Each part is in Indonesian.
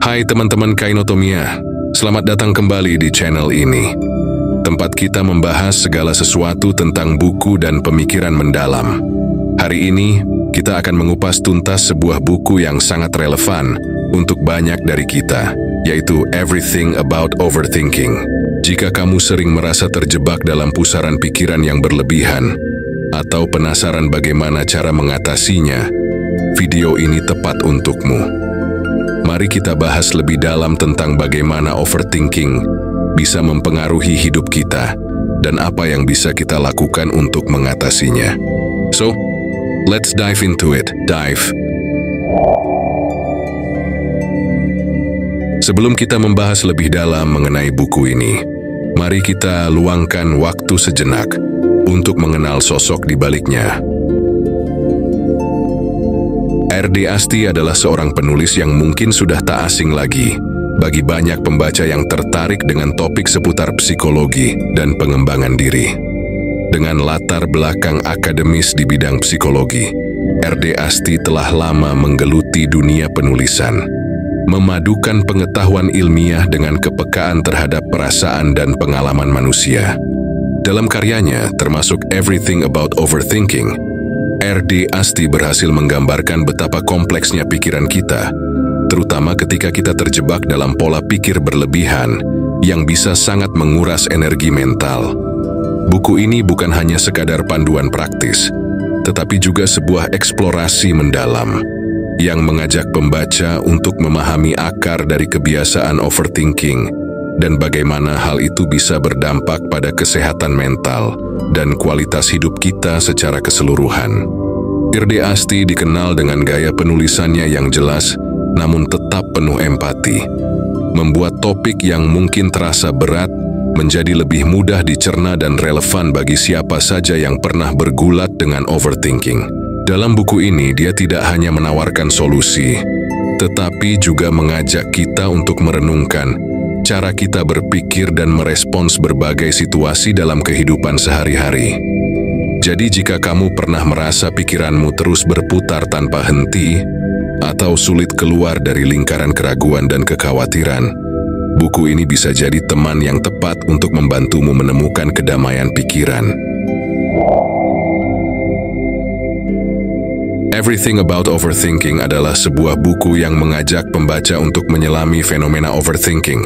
Hai teman-teman Kainotomia, selamat datang kembali di channel ini. Tempat kita membahas segala sesuatu tentang buku dan pemikiran mendalam. Hari ini, kita akan mengupas tuntas sebuah buku yang sangat relevan untuk banyak dari kita, yaitu Everything About Overthinking. Jika kamu sering merasa terjebak dalam pusaran pikiran yang berlebihan, atau penasaran bagaimana cara mengatasinya, video ini tepat untukmu. Mari kita bahas lebih dalam tentang bagaimana overthinking bisa mempengaruhi hidup kita dan apa yang bisa kita lakukan untuk mengatasinya. So, let's dive into it. Sebelum kita membahas lebih dalam mengenai buku ini, mari kita luangkan waktu sejenak untuk mengenal sosok di baliknya. R.D. Asti adalah seorang penulis yang mungkin sudah tak asing lagi bagi banyak pembaca yang tertarik dengan topik seputar psikologi dan pengembangan diri. Dengan latar belakang akademis di bidang psikologi, R.D. Asti telah lama menggeluti dunia penulisan, memadukan pengetahuan ilmiah dengan kepekaan terhadap perasaan dan pengalaman manusia. Dalam karyanya, termasuk Everything About Overthinking, R.D. Asti berhasil menggambarkan betapa kompleksnya pikiran kita, terutama ketika kita terjebak dalam pola pikir berlebihan yang bisa sangat menguras energi mental. Buku ini bukan hanya sekadar panduan praktis, tetapi juga sebuah eksplorasi mendalam yang mengajak pembaca untuk memahami akar dari kebiasaan overthinking dan bagaimana hal itu bisa berdampak pada kesehatan mental dan kualitas hidup kita secara keseluruhan. R.D. Asti dikenal dengan gaya penulisannya yang jelas namun tetap penuh empati, membuat topik yang mungkin terasa berat menjadi lebih mudah dicerna dan relevan bagi siapa saja yang pernah bergulat dengan overthinking. Dalam buku ini, dia tidak hanya menawarkan solusi, tetapi juga mengajak kita untuk merenungkan cara kita berpikir dan merespons berbagai situasi dalam kehidupan sehari-hari. Jadi jika kamu pernah merasa pikiranmu terus berputar tanpa henti, atau sulit keluar dari lingkaran keraguan dan kekhawatiran, buku ini bisa jadi teman yang tepat untuk membantumu menemukan kedamaian pikiran. Everything About Overthinking adalah sebuah buku yang mengajak pembaca untuk menyelami fenomena overthinking,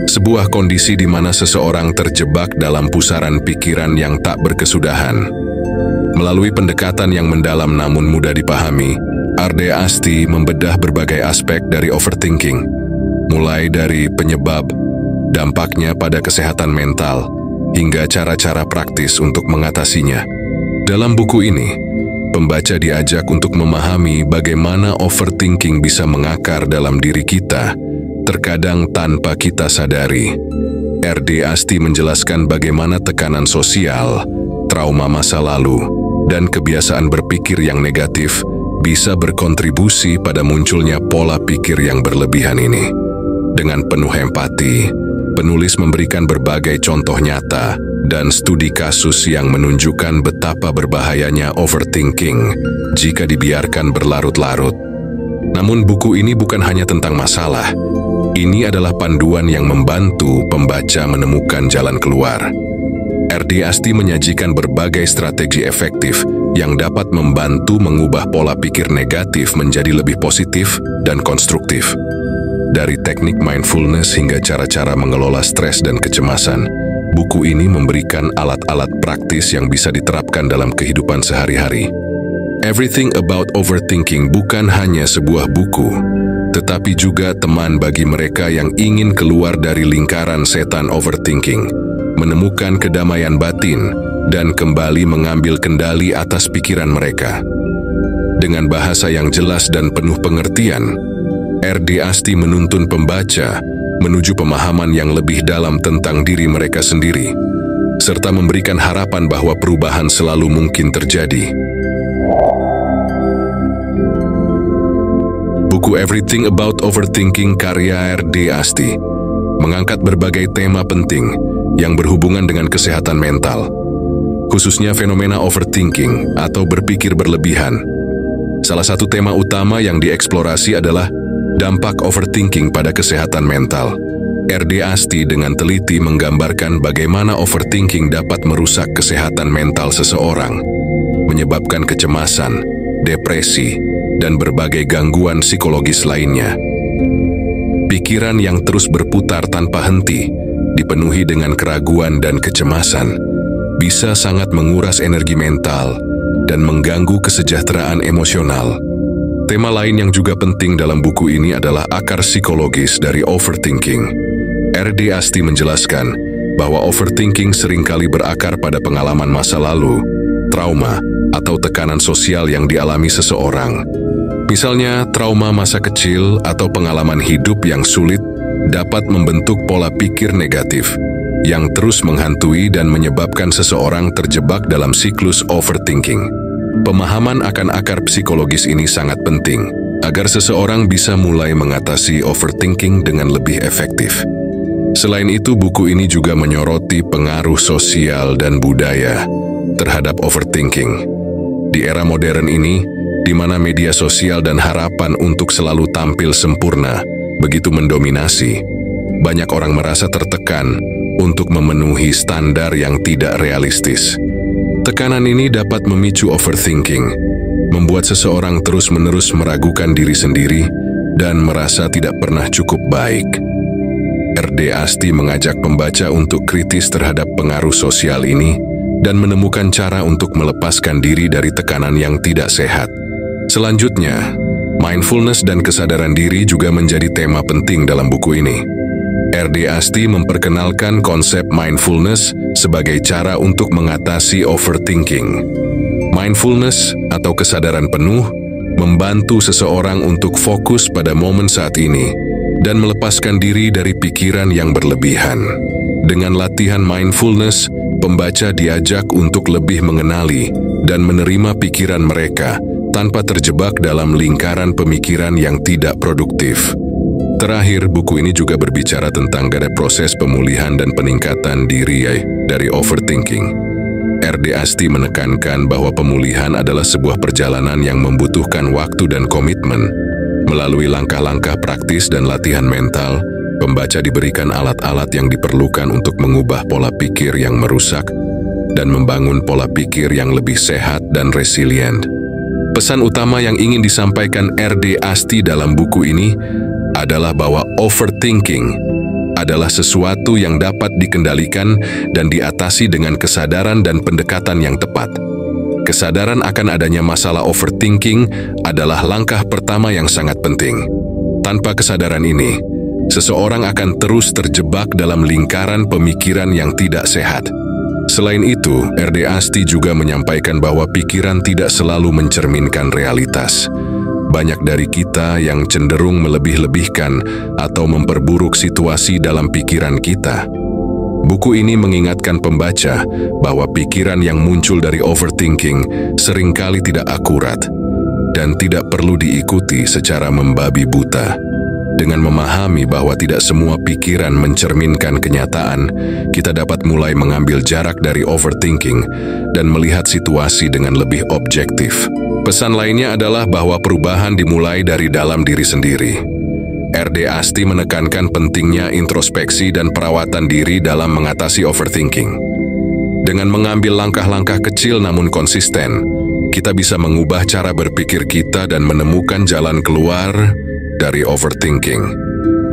sebuah kondisi di mana seseorang terjebak dalam pusaran pikiran yang tak berkesudahan. Melalui pendekatan yang mendalam namun mudah dipahami, R.D. Asti membedah berbagai aspek dari overthinking, mulai dari penyebab, dampaknya pada kesehatan mental, hingga cara-cara praktis untuk mengatasinya. Dalam buku ini, pembaca diajak untuk memahami bagaimana overthinking bisa mengakar dalam diri kita, terkadang tanpa kita sadari. R.D. Asti menjelaskan bagaimana tekanan sosial, trauma masa lalu, dan kebiasaan berpikir yang negatif bisa berkontribusi pada munculnya pola pikir yang berlebihan ini. Dengan penuh empati, penulis memberikan berbagai contoh nyata dan studi kasus yang menunjukkan betapa berbahayanya overthinking jika dibiarkan berlarut-larut. Namun buku ini bukan hanya tentang masalah. Ini adalah panduan yang membantu pembaca menemukan jalan keluar. R.D. Asti menyajikan berbagai strategi efektif yang dapat membantu mengubah pola pikir negatif menjadi lebih positif dan konstruktif. Dari teknik mindfulness hingga cara-cara mengelola stres dan kecemasan, buku ini memberikan alat-alat praktis yang bisa diterapkan dalam kehidupan sehari-hari. Everything About Overthinking bukan hanya sebuah buku, tetapi juga teman bagi mereka yang ingin keluar dari lingkaran setan overthinking, menemukan kedamaian batin, dan kembali mengambil kendali atas pikiran mereka. Dengan bahasa yang jelas dan penuh pengertian, R.D. Asti menuntun pembaca menuju pemahaman yang lebih dalam tentang diri mereka sendiri, serta memberikan harapan bahwa perubahan selalu mungkin terjadi. Buku Everything About Overthinking karya R.D. Asti mengangkat berbagai tema penting yang berhubungan dengan kesehatan mental, khususnya fenomena overthinking atau berpikir berlebihan. Salah satu tema utama yang dieksplorasi adalah Dampak overthinking pada kesehatan mental. R.D. Asti dengan teliti menggambarkan bagaimana overthinking dapat merusak kesehatan mental seseorang, menyebabkan kecemasan, depresi, dan berbagai gangguan psikologis lainnya. Pikiran yang terus berputar tanpa henti, dipenuhi dengan keraguan dan kecemasan, bisa sangat menguras energi mental dan mengganggu kesejahteraan emosional. Tema lain yang juga penting dalam buku ini adalah akar psikologis dari overthinking. R.D. Asti menjelaskan bahwa overthinking seringkali berakar pada pengalaman masa lalu, trauma, atau tekanan sosial yang dialami seseorang. Misalnya, trauma masa kecil atau pengalaman hidup yang sulit dapat membentuk pola pikir negatif yang terus menghantui dan menyebabkan seseorang terjebak dalam siklus overthinking. Pemahaman akan akar psikologis ini sangat penting agar seseorang bisa mulai mengatasi overthinking dengan lebih efektif. Selain itu, buku ini juga menyoroti pengaruh sosial dan budaya terhadap overthinking. Di era modern ini, di mana media sosial dan harapan untuk selalu tampil sempurna begitu mendominasi, banyak orang merasa tertekan untuk memenuhi standar yang tidak realistis. Tekanan ini dapat memicu overthinking, membuat seseorang terus-menerus meragukan diri sendiri dan merasa tidak pernah cukup baik. R.D. Asti mengajak pembaca untuk kritis terhadap pengaruh sosial ini dan menemukan cara untuk melepaskan diri dari tekanan yang tidak sehat. Selanjutnya, mindfulness dan kesadaran diri juga menjadi tema penting dalam buku ini. R.D. Asti memperkenalkan konsep mindfulness sebagai cara untuk mengatasi overthinking. Mindfulness atau kesadaran penuh membantu seseorang untuk fokus pada momen saat ini dan melepaskan diri dari pikiran yang berlebihan. Dengan latihan mindfulness, pembaca diajak untuk lebih mengenali dan menerima pikiran mereka tanpa terjebak dalam lingkaran pemikiran yang tidak produktif. Terakhir, buku ini juga berbicara tentang proses pemulihan dan peningkatan diri dari overthinking. R.D. Asti menekankan bahwa pemulihan adalah sebuah perjalanan yang membutuhkan waktu dan komitmen. Melalui langkah-langkah praktis dan latihan mental, pembaca diberikan alat-alat yang diperlukan untuk mengubah pola pikir yang merusak dan membangun pola pikir yang lebih sehat dan resilient. Pesan utama yang ingin disampaikan R.D. Asti dalam buku ini adalah bahwa overthinking adalah sesuatu yang dapat dikendalikan dan diatasi dengan kesadaran dan pendekatan yang tepat. Kesadaran akan adanya masalah overthinking adalah langkah pertama yang sangat penting. Tanpa kesadaran ini, seseorang akan terus terjebak dalam lingkaran pemikiran yang tidak sehat. Selain itu, R.D. Asti juga menyampaikan bahwa pikiran tidak selalu mencerminkan realitas. Banyak dari kita yang cenderung melebih-lebihkan atau memperburuk situasi dalam pikiran kita. Buku ini mengingatkan pembaca bahwa pikiran yang muncul dari overthinking seringkali tidak akurat dan tidak perlu diikuti secara membabi buta. Dengan memahami bahwa tidak semua pikiran mencerminkan kenyataan, kita dapat mulai mengambil jarak dari overthinking dan melihat situasi dengan lebih objektif. Pesan lainnya adalah bahwa perubahan dimulai dari dalam diri sendiri. R.D. Asti menekankan pentingnya introspeksi dan perawatan diri dalam mengatasi overthinking. Dengan mengambil langkah-langkah kecil namun konsisten, kita bisa mengubah cara berpikir kita dan menemukan jalan keluar dari overthinking.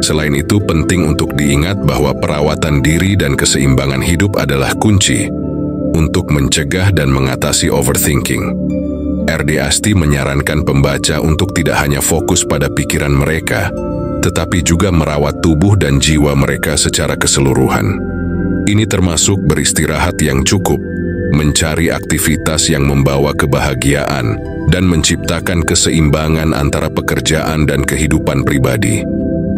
Selain itu, penting untuk diingat bahwa perawatan diri dan keseimbangan hidup adalah kunci untuk mencegah dan mengatasi overthinking. R.D. Asti menyarankan pembaca untuk tidak hanya fokus pada pikiran mereka, tetapi juga merawat tubuh dan jiwa mereka secara keseluruhan. Ini termasuk beristirahat yang cukup, mencari aktivitas yang membawa kebahagiaan, dan menciptakan keseimbangan antara pekerjaan dan kehidupan pribadi.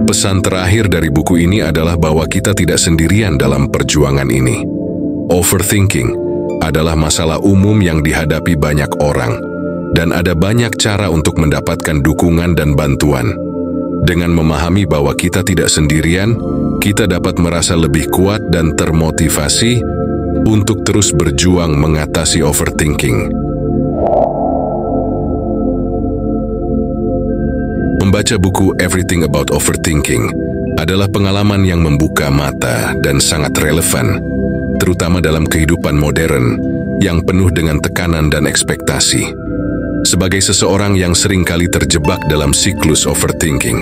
Pesan terakhir dari buku ini adalah bahwa kita tidak sendirian dalam perjuangan ini. Overthinking adalah masalah umum yang dihadapi banyak orang, dan ada banyak cara untuk mendapatkan dukungan dan bantuan. Dengan memahami bahwa kita tidak sendirian, kita dapat merasa lebih kuat dan termotivasi untuk terus berjuang mengatasi overthinking. Membaca buku Everything About Overthinking adalah pengalaman yang membuka mata dan sangat relevan, terutama dalam kehidupan modern yang penuh dengan tekanan dan ekspektasi. Sebagai seseorang yang seringkali terjebak dalam siklus overthinking,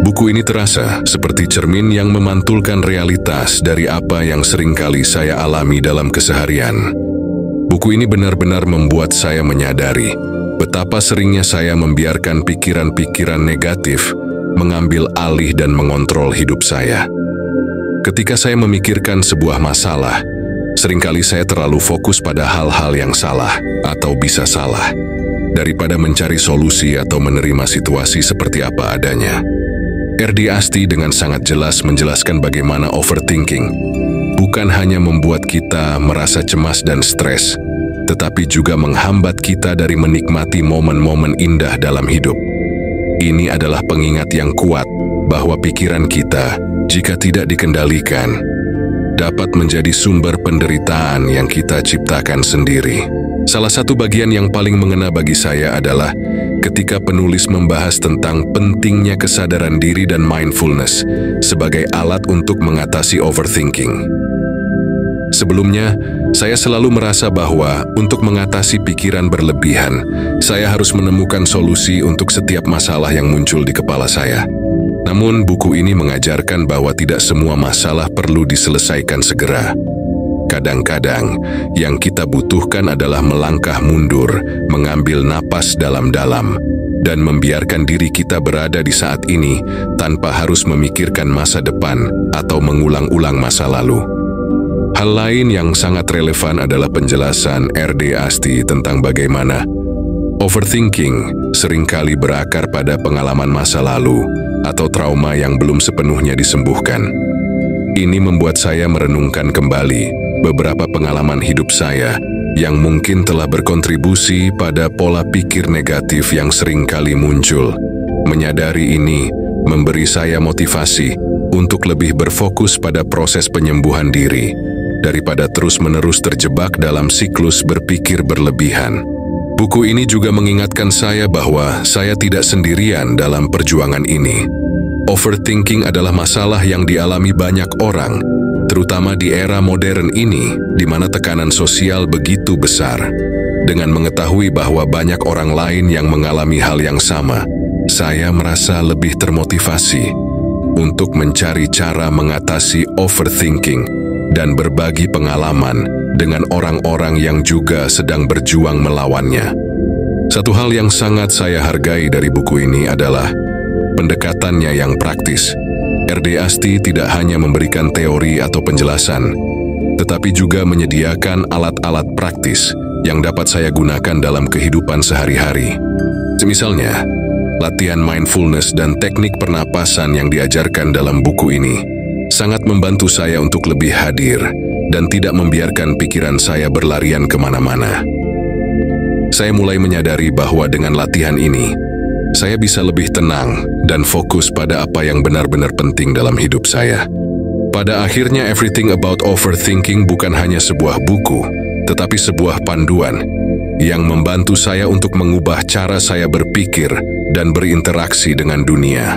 buku ini terasa seperti cermin yang memantulkan realitas dari apa yang seringkali saya alami dalam keseharian. Buku ini benar-benar membuat saya menyadari betapa seringnya saya membiarkan pikiran-pikiran negatif mengambil alih dan mengontrol hidup saya. Ketika saya memikirkan sebuah masalah, seringkali saya terlalu fokus pada hal-hal yang salah atau bisa salah, daripada mencari solusi atau menerima situasi seperti apa adanya. R.D. Asti dengan sangat jelas menjelaskan bagaimana overthinking bukan hanya membuat kita merasa cemas dan stres, tetapi juga menghambat kita dari menikmati momen-momen indah dalam hidup. Ini adalah pengingat yang kuat bahwa pikiran kita, jika tidak dikendalikan, dapat menjadi sumber penderitaan yang kita ciptakan sendiri. Salah satu bagian yang paling mengena bagi saya adalah ketika penulis membahas tentang pentingnya kesadaran diri dan mindfulness sebagai alat untuk mengatasi overthinking. Sebelumnya, saya selalu merasa bahwa untuk mengatasi pikiran berlebihan, saya harus menemukan solusi untuk setiap masalah yang muncul di kepala saya. Namun, buku ini mengajarkan bahwa tidak semua masalah perlu diselesaikan segera. Kadang-kadang, yang kita butuhkan adalah melangkah mundur, mengambil napas dalam-dalam, dan membiarkan diri kita berada di saat ini tanpa harus memikirkan masa depan atau mengulang-ulang masa lalu. Hal lain yang sangat relevan adalah penjelasan R.D. Asti tentang bagaimana overthinking seringkali berakar pada pengalaman masa lalu atau trauma yang belum sepenuhnya disembuhkan. Ini membuat saya merenungkan kembali beberapa pengalaman hidup saya yang mungkin telah berkontribusi pada pola pikir negatif yang seringkali muncul. Menyadari ini memberi saya motivasi untuk lebih berfokus pada proses penyembuhan diri, daripada terus-menerus terjebak dalam siklus berpikir berlebihan. Buku ini juga mengingatkan saya bahwa saya tidak sendirian dalam perjuangan ini. Overthinking adalah masalah yang dialami banyak orang, terutama di era modern ini, di mana tekanan sosial begitu besar. Dengan mengetahui bahwa banyak orang lain yang mengalami hal yang sama, saya merasa lebih termotivasi untuk mencari cara mengatasi overthinking dan berbagi pengalaman dengan orang-orang yang juga sedang berjuang melawannya. Satu hal yang sangat saya hargai dari buku ini adalah pendekatannya yang praktis. R.D. Asti tidak hanya memberikan teori atau penjelasan, tetapi juga menyediakan alat-alat praktis yang dapat saya gunakan dalam kehidupan sehari-hari. Misalnya, latihan mindfulness dan teknik pernapasan yang diajarkan dalam buku ini sangat membantu saya untuk lebih hadir dan tidak membiarkan pikiran saya berlarian kemana-mana. Saya mulai menyadari bahwa dengan latihan ini, saya bisa lebih tenang dan fokus pada apa yang benar-benar penting dalam hidup saya. Pada akhirnya, Everything About Overthinking bukan hanya sebuah buku, tetapi sebuah panduan yang membantu saya untuk mengubah cara saya berpikir dan berinteraksi dengan dunia.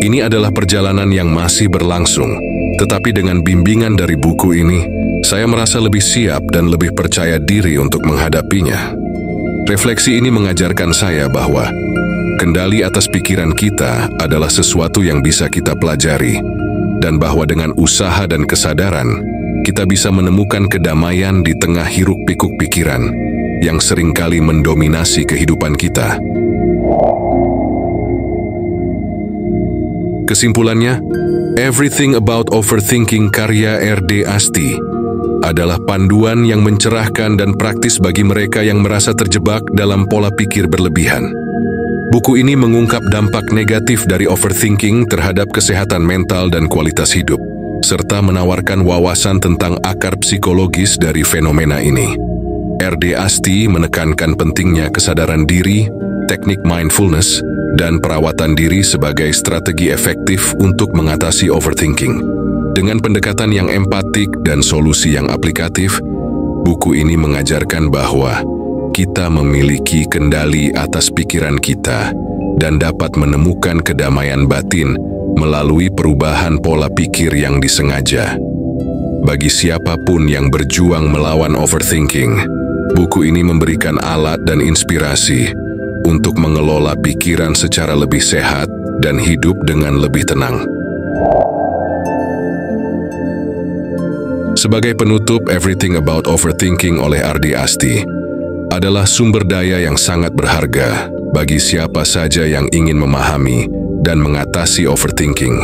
Ini adalah perjalanan yang masih berlangsung, tetapi dengan bimbingan dari buku ini, saya merasa lebih siap dan lebih percaya diri untuk menghadapinya. Refleksi ini mengajarkan saya bahwa kendali atas pikiran kita adalah sesuatu yang bisa kita pelajari, dan bahwa dengan usaha dan kesadaran, kita bisa menemukan kedamaian di tengah hiruk-pikuk pikiran yang seringkali mendominasi kehidupan kita. Kesimpulannya, Everything About Overthinking karya R.D. Asti adalah panduan yang mencerahkan dan praktis bagi mereka yang merasa terjebak dalam pola pikir berlebihan. Buku ini mengungkap dampak negatif dari overthinking terhadap kesehatan mental dan kualitas hidup, serta menawarkan wawasan tentang akar psikologis dari fenomena ini. R.D. Asti menekankan pentingnya kesadaran diri, teknik mindfulness, dan perawatan diri sebagai strategi efektif untuk mengatasi overthinking. Dengan pendekatan yang empatik dan solusi yang aplikatif, buku ini mengajarkan bahwa kita memiliki kendali atas pikiran kita dan dapat menemukan kedamaian batin melalui perubahan pola pikir yang disengaja. Bagi siapapun yang berjuang melawan overthinking, buku ini memberikan alat dan inspirasi untuk mengelola pikiran secara lebih sehat dan hidup dengan lebih tenang. Sebagai penutup, Everything About Overthinking oleh Ardie Asti adalah sumber daya yang sangat berharga bagi siapa saja yang ingin memahami dan mengatasi overthinking.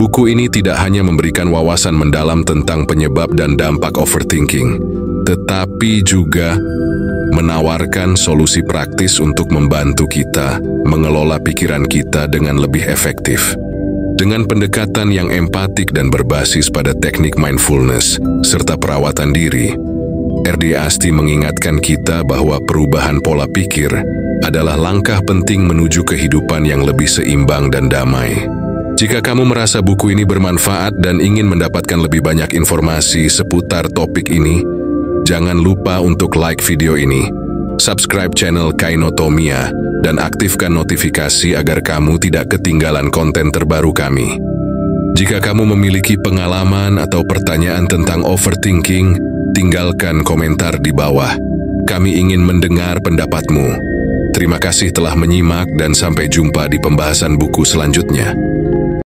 Buku ini tidak hanya memberikan wawasan mendalam tentang penyebab dan dampak overthinking, tetapi juga menawarkan solusi praktis untuk membantu kita mengelola pikiran kita dengan lebih efektif. Dengan pendekatan yang empatik dan berbasis pada teknik mindfulness serta perawatan diri, Ardie Asti mengingatkan kita bahwa perubahan pola pikir adalah langkah penting menuju kehidupan yang lebih seimbang dan damai. Jika kamu merasa buku ini bermanfaat dan ingin mendapatkan lebih banyak informasi seputar topik ini, jangan lupa untuk like video ini, subscribe channel Kainotomia, dan aktifkan notifikasi agar kamu tidak ketinggalan konten terbaru kami. Jika kamu memiliki pengalaman atau pertanyaan tentang overthinking, tinggalkan komentar di bawah. Kami ingin mendengar pendapatmu. Terima kasih telah menyimak dan sampai jumpa di pembahasan buku selanjutnya.